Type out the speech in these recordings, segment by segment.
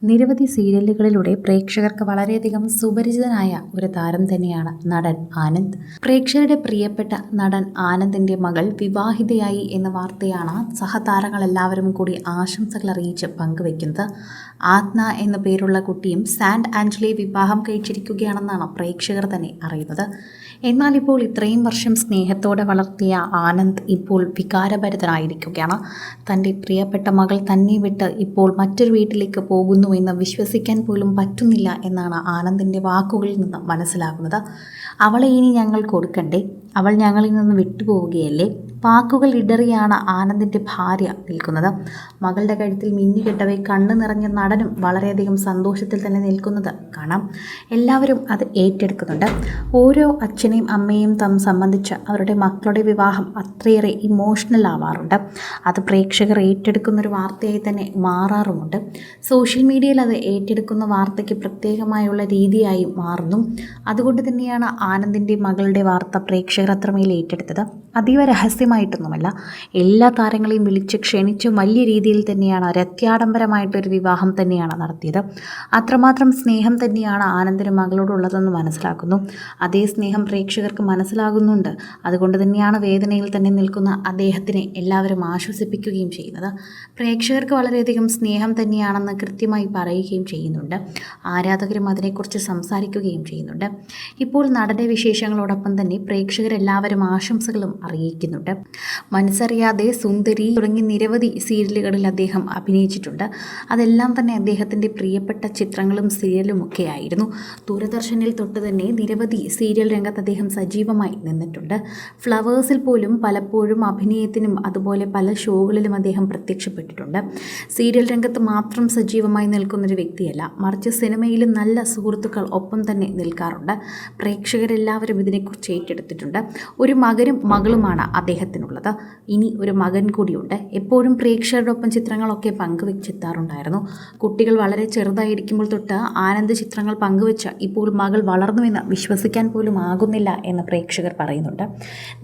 നിരവധി സീരിയലുകളിലൂടെ പ്രേക്ഷകർക്ക് വളരെയധികം സുപരിചിതനായ ഒരു താരം തന്നെയാണ് നടൻ ആനന്ദ്. പ്രേക്ഷകരുടെ പ്രിയപ്പെട്ട നടൻ ആനന്ദിന്റെ മകൾ വിവാഹിതയായി എന്ന വാർത്തയാണ് സഹതാരങ്ങളെല്ലാവരും കൂടി ആശംസകൾ അറിയിച്ച് പങ്കുവയ്ക്കുന്നത്. ആത്ന എന്ന പേരുള്ള കുട്ടിയും സാൻഡ് ആഞ്ചലെ വിവാഹം കഴിച്ചിരിക്കുകയാണെന്നാണ് പ്രേക്ഷകർ തന്നെ അറിയുന്നത്. എന്നാൽ ഇപ്പോൾ ഇത്രയും വർഷം സ്നേഹത്തോടെ വളർത്തിയ ആനന്ദ് ഇപ്പോൾ വികാരഭരിതനായിരിക്കുകയാണ്. തൻ്റെ പ്രിയപ്പെട്ട മകൾ തന്നെ വിട്ട് ഇപ്പോൾ മറ്റൊരു വീട്ടിലേക്ക് പോകുന്നുവെന്ന് വിശ്വസിക്കാൻ പോലും പറ്റുന്നില്ല എന്നാണ് ആനന്ദിൻ്റെ വാക്കുകളിൽ നിന്ന് മനസ്സിലാകുന്നത്. അവളെ ഇനി ഞങ്ങൾ കൊടുക്കണ്ടേ, അവൾ ഞങ്ങളിൽ നിന്ന് വിട്ടുപോവുകയല്ലേ? വാക്കുകൾ ഇടറിയാണ് ആനന്ദിൻ്റെ ഭാര്യ നിൽക്കുന്നത്. മകളുടെ കഴുത്തിൽ മിന്നുകെട്ടവെ കണ്ണു നിറഞ്ഞ നടനും വളരെയധികം സന്തോഷത്തിൽ തന്നെ നിൽക്കുന്നത് കാണാം. എല്ലാവരും അത് ഏറ്റെടുക്കുന്നുണ്ട്. ഓരോ അച്ഛനെയും അമ്മയും സംബന്ധിച്ച് അവരുടെ മക്കളുടെ വിവാഹം അത്രയേറെ ഇമോഷണൽ ആവാറുണ്ട്. അത് പ്രേക്ഷകർ ഏറ്റെടുക്കുന്നൊരു വാർത്തയായി തന്നെ മാറാറുമുണ്ട്. സോഷ്യൽ മീഡിയയിൽ അത് ഏറ്റെടുക്കുന്ന വാർത്തയ്ക്ക് പ്രത്യേകമായുള്ള രീതിയായി മാറുന്നു. അതുകൊണ്ട് തന്നെയാണ് ആനന്ദിൻ്റെ മകളുടെ വാർത്ത പ്രേക്ഷകർ അത്രമേൽ ഏറ്റെടുത്തത്. അതീവ രഹസ്യമായിട്ടൊന്നുമല്ല, എല്ലാ താരങ്ങളെയും വിളിച്ച് ക്ഷണിച്ച് വലിയ രീതിയിൽ തന്നെയാണ് രത്യാഡംബരമായിട്ടൊരു വിവാഹം തന്നെയാണ് നടത്തിയത്. അത്രമാത്രം സ്നേഹം തന്നെയാണ് ആനന്ദിന് മകളോടുള്ളതെന്ന് മനസ്സിലാക്കുന്നു. അതേ സ്നേഹം പ്രേക്ഷകർക്ക് മനസ്സിലാകുന്നുണ്ട്. അതുകൊണ്ട് തന്നെയാണ് വേദനയിൽ തന്നെ നിൽക്കുന്ന അദ്ദേഹത്തിനെ എല്ലാവരും ആശ്വസിപ്പിക്കുകയും ചെയ്യുന്നത്. പ്രേക്ഷകർക്ക് വളരെയധികം സ്നേഹം തന്നെയാണെന്ന് കൃത്യമായി പറയുകയും ചെയ്യുന്നുണ്ട്. ആരാധകരും അതിനെക്കുറിച്ച് സംസാരിക്കുകയും ചെയ്യുന്നുണ്ട്. ഇപ്പോൾ നടന്റെ വിശേഷങ്ങളോടൊപ്പം തന്നെ പ്രേക്ഷകരെല്ലാവരും ആശംസകളും അറിയിക്കുന്നുണ്ട്. മനസ്സറിയാതെ, സുന്ദരി തുടങ്ങി നിരവധി സീരിയലുകളിൽ അദ്ദേഹം അഭിനയിച്ചിട്ടുണ്ട്. അതെല്ലാം തന്നെ അദ്ദേഹത്തിൻ്റെ പ്രിയപ്പെട്ട ചിത്രങ്ങളും സീരിയലും ഒക്കെ ആയിരുന്നു. ദൂരദർശനിൽ തൊട്ട് തന്നെ നിരവധി സീരിയൽ രംഗത്ത് അദ്ദേഹം സജീവമായി നിന്നിട്ടുണ്ട്. ഫ്ലവേഴ്സിൽ പോലും പലപ്പോഴും അഭിനയത്തിനും അതുപോലെ പല ഷോകളിലും അദ്ദേഹം പ്രത്യക്ഷപ്പെട്ടിട്ടുണ്ട്. സീരിയൽ രംഗത്ത് മാത്രം സജീവമായി നിൽക്കുന്നൊരു വ്യക്തിയല്ല, മറിച്ച് സിനിമയിലും നല്ല സുഹൃത്തുക്കൾ ഒപ്പം തന്നെ നിൽക്കാറുണ്ട്. പ്രേക്ഷകരെല്ലാവരും ഇതിനെക്കുറിച്ച് ഏറ്റെടുത്തിട്ടുണ്ട്. ഒരു മകനും മകളുമാണ് അദ്ദേഹത്തിനുള്ളത്. ഇനി ഒരു മകൻ കൂടിയുണ്ട്. എപ്പോഴും പ്രേക്ഷകരുടെ ഒപ്പം ചിത്രങ്ങളൊക്കെ പങ്കുവെച്ചെത്താറുണ്ടായിരുന്നു. കുട്ടികൾ വളരെ ചെറുതായിരിക്കുമ്പോൾ തൊട്ട് ആനന്ദ് ചിത്രങ്ങൾ പങ്കുവെച്ച് ഇപ്പോൾ മകൾ വളർന്നുവെന്ന് വിശ്വസിക്കാൻ പോലും ആകുന്നില്ല എന്ന് പ്രേക്ഷകർ പറയുന്നുണ്ട്.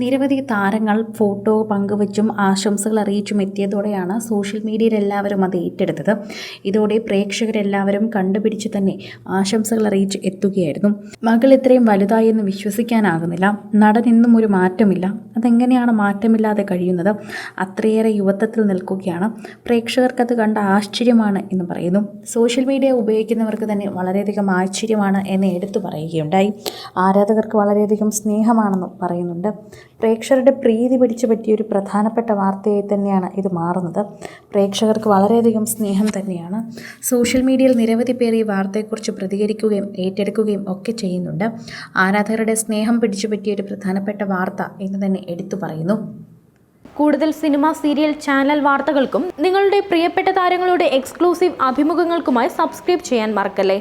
നിരവധി താരങ്ങൾ ഫോട്ടോ പങ്കുവച്ചും ആശംസകൾ അറിയിച്ചും എത്തിയതോടെയാണ് സോഷ്യൽ മീഡിയയിൽ എല്ലാവരും അത് ഏറ്റെടുത്തത്. ഇതോടെ പ്രേക്ഷകരെല്ലാവരും കണ്ടുപിടിച്ച് തന്നെ ആശംസകൾ അറിയിച്ച് എത്തുകയായിരുന്നു. മകൾ ഇത്രയും വലുതായി എന്ന് വിശ്വസിക്കാനാകുന്നില്ല. നടൻ ഇന്നും ഒരു മാറ്റമില്ല. അതെങ്ങനെയാണ് മാറ്റമില്ലാതെ കഴിയുന്നത്? അത്രയേറെ യുവത്വത്തിൽ നിൽക്കുകയാണ്. പ്രേക്ഷകർക്കത് കണ്ട ആശ്ചര്യമാണ് എന്ന് പറയുന്നു. സോഷ്യൽ മീഡിയ ഉപയോഗിക്കുന്നവർക്ക് തന്നെ വളരെയധികം ആശ്ചര്യമാണ് എന്ന് എടുത്തു പറയുകയുണ്ടായി. ആരാധകർക്ക് വളരെയധികം സ്നേഹമാണെന്നും പറയുന്നുണ്ട്. പ്രേക്ഷകരുടെ പ്രീതി പിടിച്ചു പറ്റിയൊരു പ്രധാനപ്പെട്ട വാർത്തയായി തന്നെയാണ് ഇത് മാറുന്നത്. പ്രേക്ഷകർക്ക് വളരെയധികം സ്നേഹം തന്നെയാണ്. സോഷ്യൽ മീഡിയയിൽ നിരവധി പേർ ഈ വാർത്തയെക്കുറിച്ച് പ്രതികരിക്കുകയും ഏറ്റെടുക്കുകയും ഒക്കെ ചെയ്യുന്നുണ്ട്. ആരാധകരുടെ സ്നേഹം പിടിച്ചു പറ്റിയൊരു പ്രധാനപ്പെട്ട വാർത്ത എന്ന് തന്നെ എടുത്തു പറയുന്നു. കൂടുതൽ സിനിമ, സീരിയൽ, ചാനൽ വാർത്തകൾക്കും നിങ്ങളുടെ പ്രിയപ്പെട്ട താരങ്ങളുടെ എക്സ്ക്ലൂസീവ് അഭിമുഖങ്ങൾക്കുമായി സബ്സ്ക്രൈബ് ചെയ്യാൻ മറക്കല്ലേ.